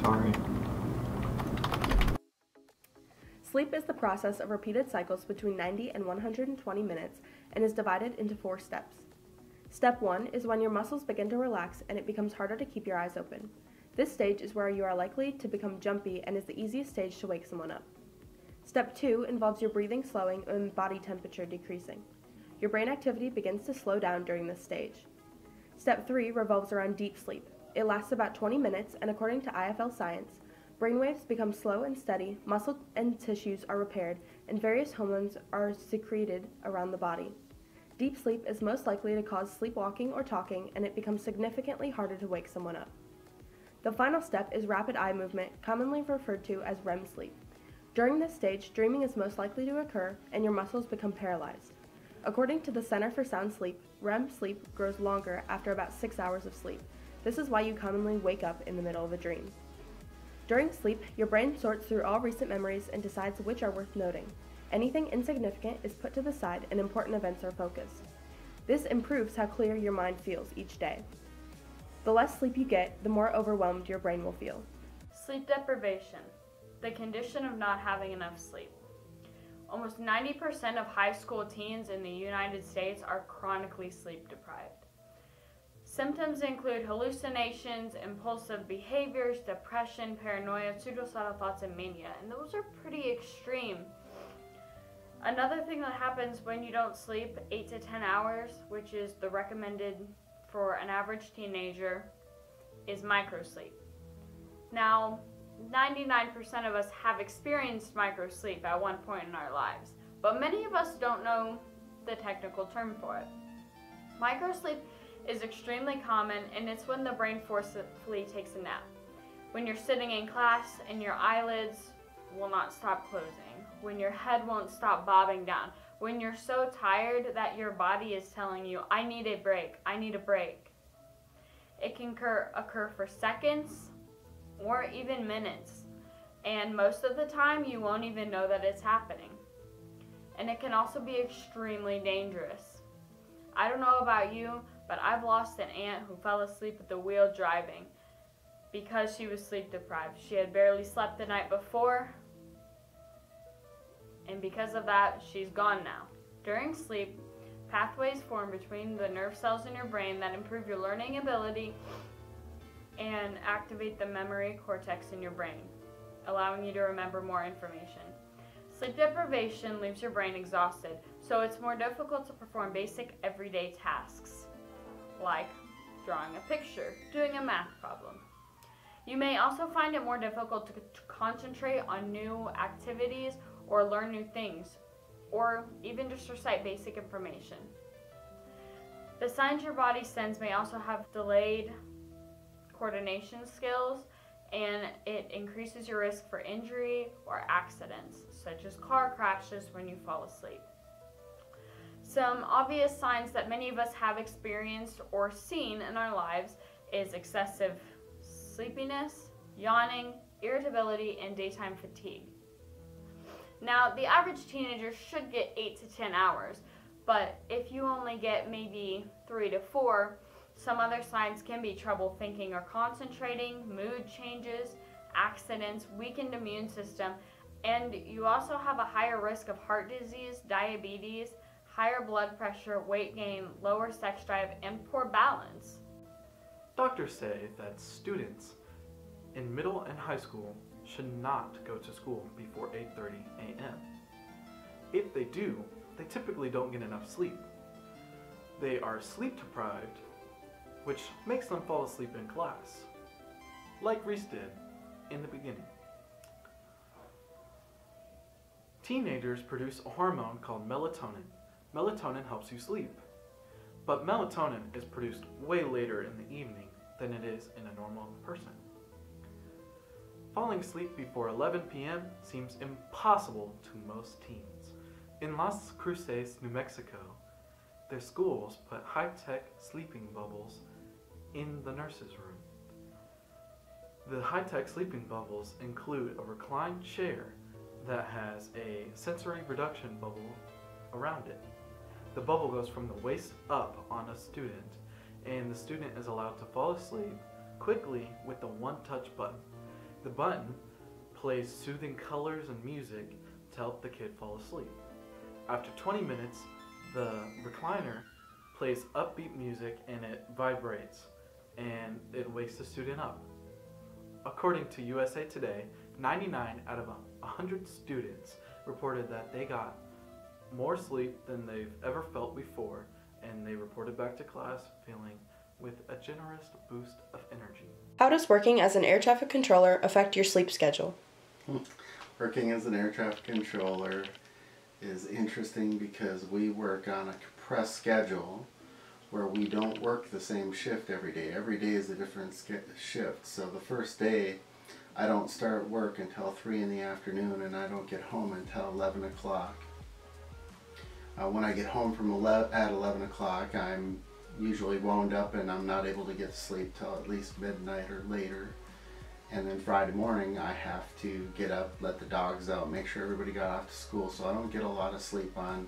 Sorry. Sleep is the process of repeated cycles between 90 and 120 minutes and is divided into 4 steps. Step 1 is when your muscles begin to relax and it becomes harder to keep your eyes open. This stage is where you are likely to become jumpy and is the easiest stage to wake someone up. Step 2 involves your breathing slowing and body temperature decreasing. Your brain activity begins to slow down during this stage. Step 3 revolves around deep sleep. It lasts about 20 minutes, and according to IFL Science, brainwaves become slow and steady, muscle and tissues are repaired, and various hormones are secreted around the body. Deep sleep is most likely to cause sleepwalking or talking, and it becomes significantly harder to wake someone up. The final step is rapid eye movement, commonly referred to as REM sleep. During this stage, dreaming is most likely to occur, and your muscles become paralyzed. According to the Center for Sound Sleep, REM sleep grows longer after about 6 hours of sleep. This is why you commonly wake up in the middle of a dream. During sleep, your brain sorts through all recent memories and decides which are worth noting. Anything insignificant is put to the side and important events are focused. This improves how clear your mind feels each day. The less sleep you get, the more overwhelmed your brain will feel. Sleep deprivation, the condition of not having enough sleep. Almost 90% of high school teens in the United States are chronically sleep deprived. Symptoms include hallucinations, impulsive behaviors, depression, paranoia, suicidal thoughts, and mania, and those are pretty extreme. Another thing that happens when you don't sleep 8 to 10 hours, which is the recommended for an average teenager, is microsleep. Now, 99% of us have experienced microsleep at one point in our lives, but many of us don't know the technical term for it. Microsleep is extremely common, and it's when the brain forcefully takes a nap. When you're sitting in class and your eyelids will not stop closing, when your head won't stop bobbing down, when you're so tired that your body is telling you, I need a break, I need a break. It can occur for seconds or even minutes, and most of the time you won't even know that it's happening. And it can also be extremely dangerous. I don't know about you, but I've lost an aunt who fell asleep at the wheel driving because she was sleep deprived. She had barely slept the night before, and because of that, she's gone now. During sleep, pathways form between the nerve cells in your brain that improve your learning ability and activate the memory cortex in your brain, allowing you to remember more information. Sleep deprivation leaves your brain exhausted, so it's more difficult to perform basic everyday tasks, like drawing a picture, doing a math problem. You may also find it more difficult to concentrate on new activities or learn new things, or even just recite basic information. The signs your body sends may also have delayed coordination skills, and it increases your risk for injury or accidents, such as car crashes when you fall asleep. Some obvious signs that many of us have experienced or seen in our lives is excessive sleepiness, yawning, irritability, and daytime fatigue. Now, the average teenager should get 8 to 10 hours, but if you only get maybe 3 to 4, some other signs can be trouble thinking or concentrating, mood changes, accidents, weakened immune system, and you also have a higher risk of heart disease, diabetes, higher blood pressure, weight gain, lower sex drive, and poor balance. Doctors say that students in middle and high school should not go to school before 8:30 a.m. If they do, they typically don't get enough sleep. They are sleep deprived, which makes them fall asleep in class, like Reese did in the beginning. Teenagers produce a hormone called melatonin. Melatonin helps you sleep, but melatonin is produced way later in the evening than it is in a normal person. Falling asleep before 11 p.m. seems impossible to most teens. In Las Cruces, New Mexico, their schools put high-tech sleeping bubbles in the nurse's room. The high-tech sleeping bubbles include a reclined chair that has a sensory reduction bubble around it. The bubble goes from the waist up on a student, and the student is allowed to fall asleep quickly with the one-touch button. The button plays soothing colors and music to help the kid fall asleep. After 20 minutes, the recliner plays upbeat music and it vibrates, and it wakes the student up. According to USA Today, 99 out of 100 students reported that they got more sleep than they've ever felt before, and they reported back to class feeling with a generous boost of energy. How does working as an air traffic controller affect your sleep schedule? Working as an air traffic controller is interesting because we work on a compressed schedule where we don't work the same shift every day. Every day is a different shift. So the first day, I don't start work until 3 in the afternoon, and I don't get home until 11 o'clock. When I get home from at 11 o'clock, I'm usually wound up and I'm not able to get to sleep till at least midnight or later. And then Friday morning I have to get up, let the dogs out, make sure everybody got off to school, so I don't get a lot of sleep on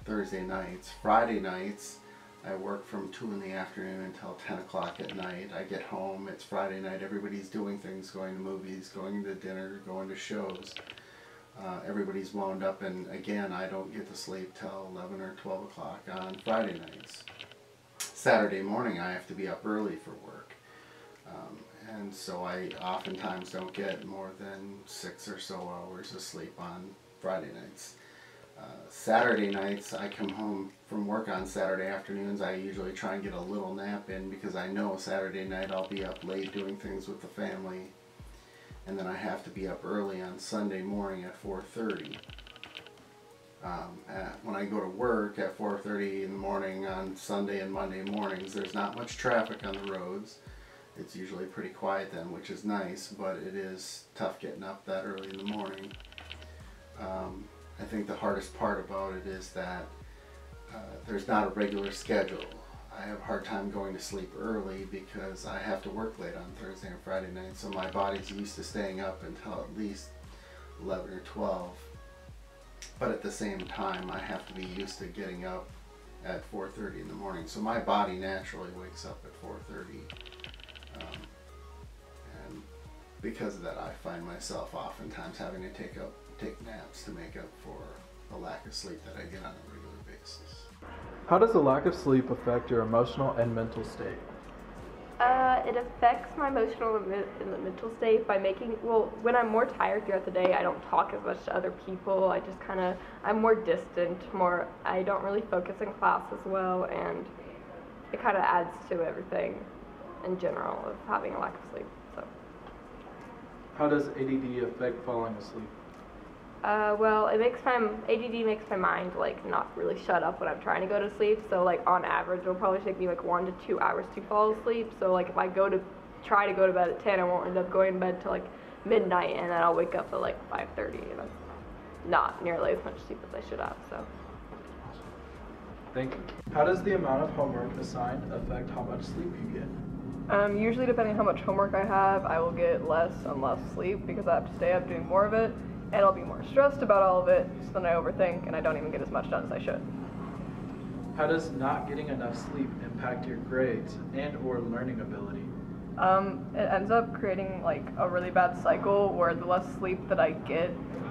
Thursday nights. Friday nights I work from 2 in the afternoon until 10 o'clock at night. I get home, it's Friday night, everybody's doing things, going to movies, going to dinner, going to shows. Everybody's wound up, and again I don't get to sleep till 11 or 12 o'clock on Friday nights. Saturday morning I have to be up early for work, and so I oftentimes don't get more than 6 or so hours of sleep on Friday nights. Saturday nights I come home from work on Saturday afternoons. I usually try and get a little nap in because I know Saturday night I'll be up late doing things with the family, and then I have to be up early on Sunday morning at 4:30. When I go to work at 4:30 in the morning on Sunday and Monday mornings, there's not much traffic on the roads. It's usually pretty quiet then, which is nice, but it is tough getting up that early in the morning. I think the hardest part about it is that there's not a regular schedule. I have a hard time going to sleep early because I have to work late on Thursday and Friday night, so my body's used to staying up until at least 11 or 12. But at the same time, I have to be used to getting up at 4:30 in the morning. So my body naturally wakes up at 4:30. And because of that, I find myself oftentimes having to take naps to make up for the lack of sleep that I get on a regular basis. How does the lack of sleep affect your emotional and mental state? It affects my emotional and mental state by when I'm more tired throughout the day, I don't talk as much to other people. I'm more distant, I don't really focus in class as well, and it kind of adds to everything in general of having a lack of sleep. So. How does ADD affect falling asleep? ADD makes my mind not really shut up when I'm trying to go to sleep. So on average, it'll probably take me 1 to 2 hours to fall asleep. So if I try to go to bed at 10, I won't end up going to bed till midnight, and then I'll wake up at 5:30, and that's not nearly as much sleep as I should have. So. Thank you. How does the amount of homework assigned affect how much sleep you get? Usually depending on how much homework I have, I will get less and less sleep because I have to stay up doing more of it, and I'll be more stressed about all of it, so then I overthink and I don't even get as much done as I should. How does not getting enough sleep impact your grades and or learning ability? It ends up creating a really bad cycle where the less sleep that I get,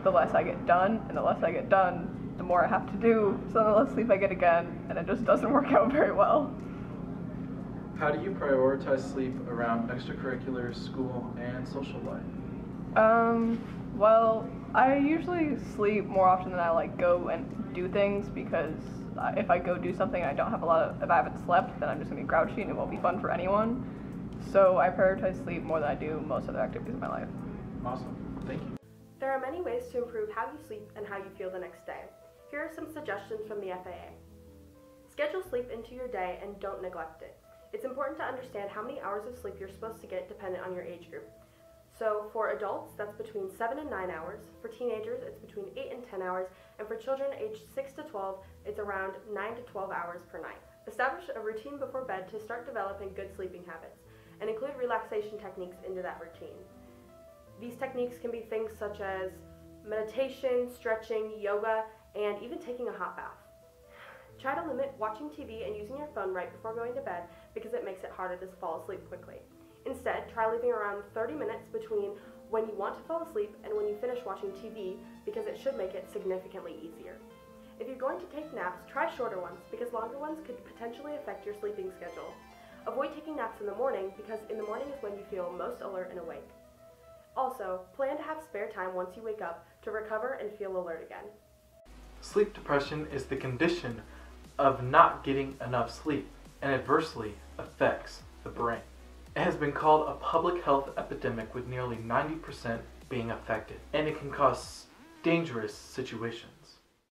the less I get done, and the less I get done, the more I have to do, so the less sleep I get again, and it just doesn't work out very well. How do you prioritize sleep around extracurriculars, school, and social life? Well, I usually sleep more often than I go and do things, because if I go do something and if I haven't slept, then I'm just gonna be grouchy and it won't be fun for anyone. So I prioritize sleep more than I do most other activities in my life. Awesome, thank you. There are many ways to improve how you sleep and how you feel the next day. Here are some suggestions from the FAA. Schedule sleep into your day and don't neglect it. It's important to understand how many hours of sleep you're supposed to get dependent on your age group. So for adults, that's between 7 and 9 hours. For teenagers, it's between 8 and 10 hours. And for children aged 6 to 12, it's around 9 to 12 hours per night. Establish a routine before bed to start developing good sleeping habits, and include relaxation techniques into that routine. These techniques can be things such as meditation, stretching, yoga, and even taking a hot bath. Try to limit watching TV and using your phone right before going to bed because it makes it harder to fall asleep quickly. Instead, try leaving around 30 minutes between when you want to fall asleep and when you finish watching TV, because it should make it significantly easier. If you're going to take naps, try shorter ones, because longer ones could potentially affect your sleeping schedule. Avoid taking naps in the morning, because in the morning is when you feel most alert and awake. Also, plan to have spare time once you wake up to recover and feel alert again. Sleep depression is the condition of not getting enough sleep and adversely affects the brain. It has been called a public health epidemic with nearly 90% being affected, and it can cause dangerous situations.